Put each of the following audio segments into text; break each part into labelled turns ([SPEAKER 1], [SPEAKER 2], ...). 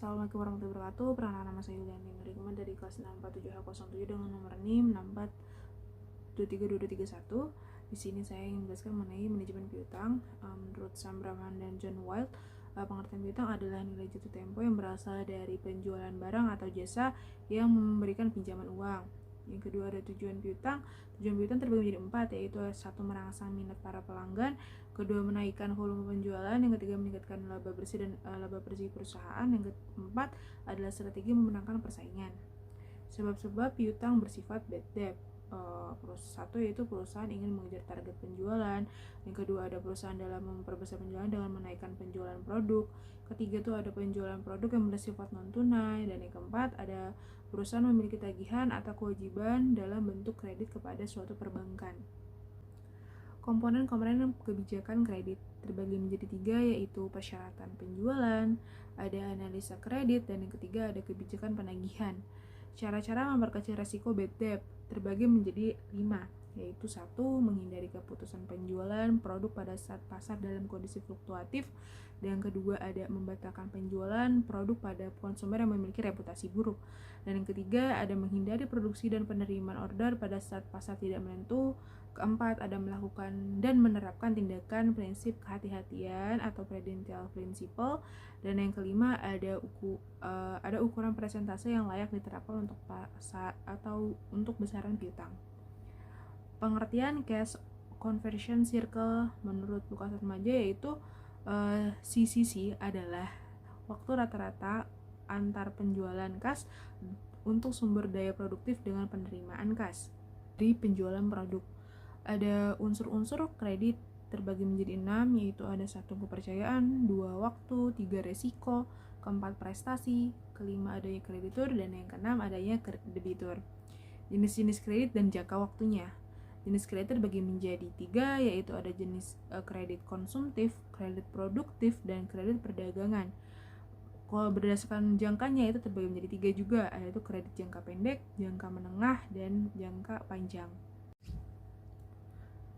[SPEAKER 1] Assalamualaikum warahmatullahi wabarakatuh. Perkenalkan, nama saya Yuliani Nurikman dari kelas 647H07 dengan nomor NIM 64232231. Di sini saya ingin menjelaskan mengenai manajemen piutang. Menurut Sam Brahman dan John Wild, pengertian piutang adalah nilai jatuh tempo yang berasal dari penjualan barang atau jasa yang memberikan pinjaman uang. Yang kedua ada tujuan piutang. Tujuan piutang terbagi menjadi 4, yaitu 1. Merangsang minat para pelanggan, kedua menaikkan volume penjualan, yang ketiga meningkatkan laba bersih dan laba bersih perusahaan, yang keempat adalah strategi memenangkan persaingan. Sebab-sebab piutang bersifat bad debt. Satu yaitu perusahaan ingin mengejar target penjualan, yang kedua ada perusahaan dalam memperbesar penjualan dengan menaikkan penjualan produk, ketiga itu ada penjualan produk yang bersifat non tunai, dan yang keempat ada perusahaan memiliki tagihan atau kewajiban dalam bentuk kredit kepada suatu perbankan. Komponen-komponen kebijakan kredit terbagi menjadi 3, yaitu persyaratan penjualan, ada analisa kredit, dan yang ketiga ada kebijakan penagihan. Cara-cara memperkecil resiko bad debt terbagi menjadi 5, yaitu 1. Menghindari keputusan penjualan produk pada saat pasar dalam kondisi fluktuatif, dan yang kedua ada membatalkan penjualan produk pada konsumen yang memiliki reputasi buruk, dan yang ketiga ada menghindari produksi dan penerimaan order pada saat pasar tidak menentu. Keempat, ada melakukan dan menerapkan tindakan prinsip kehati-hatian atau prudential principle, dan yang kelima ada ukuran persentase yang layak diterapkan untuk pasar atau untuk besaran piutang. Pengertian cash conversion circle menurut Lukas Atmaja yaitu CCC adalah waktu rata-rata antar penjualan kas untuk sumber daya produktif dengan penerimaan kas dari penjualan produk. Ada unsur-unsur kredit terbagi menjadi 6, yaitu ada 1. Kepercayaan, 2. Waktu, 3. Resiko, keempat prestasi, kelima adanya kreditur, dan yang keenam adanya debitur. Jenis-jenis kredit dan jangka waktunya. Jenis kredit terbagi menjadi 3, yaitu ada jenis kredit konsumtif, kredit produktif, dan kredit perdagangan. Kalau berdasarkan jangkanya itu terbagi menjadi 3 juga, yaitu kredit jangka pendek, jangka menengah, dan jangka panjang.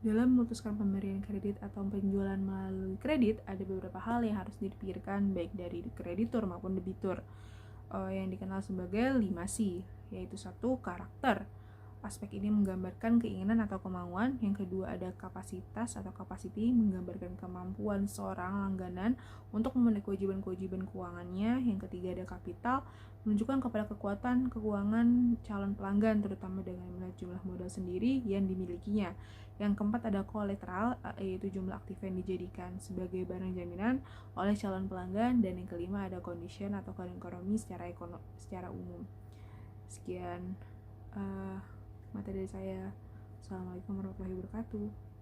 [SPEAKER 1] Dalam memutuskan pemberian kredit atau penjualan melalui kredit, ada beberapa hal yang harus dipikirkan baik dari kreditur maupun debitur, yang dikenal sebagai 5C, yaitu 1. Karakter. Aspek ini menggambarkan keinginan atau kemauan. Yang kedua ada kapasitas atau capacity, menggambarkan kemampuan seorang langganan untuk memenuhi kewajiban-kewajiban keuangannya. Yang ketiga ada kapital, menunjukkan kepada kekuatan keuangan calon pelanggan, terutama dengan melihat jumlah modal sendiri yang dimilikinya. Yang keempat ada kolateral, yaitu jumlah aktif yang dijadikan sebagai barang jaminan oleh calon pelanggan. Dan yang kelima ada condition atau keadaan ekonomi secara umum. Sekian materi dari saya. Assalamualaikum warahmatullahi wabarakatuh.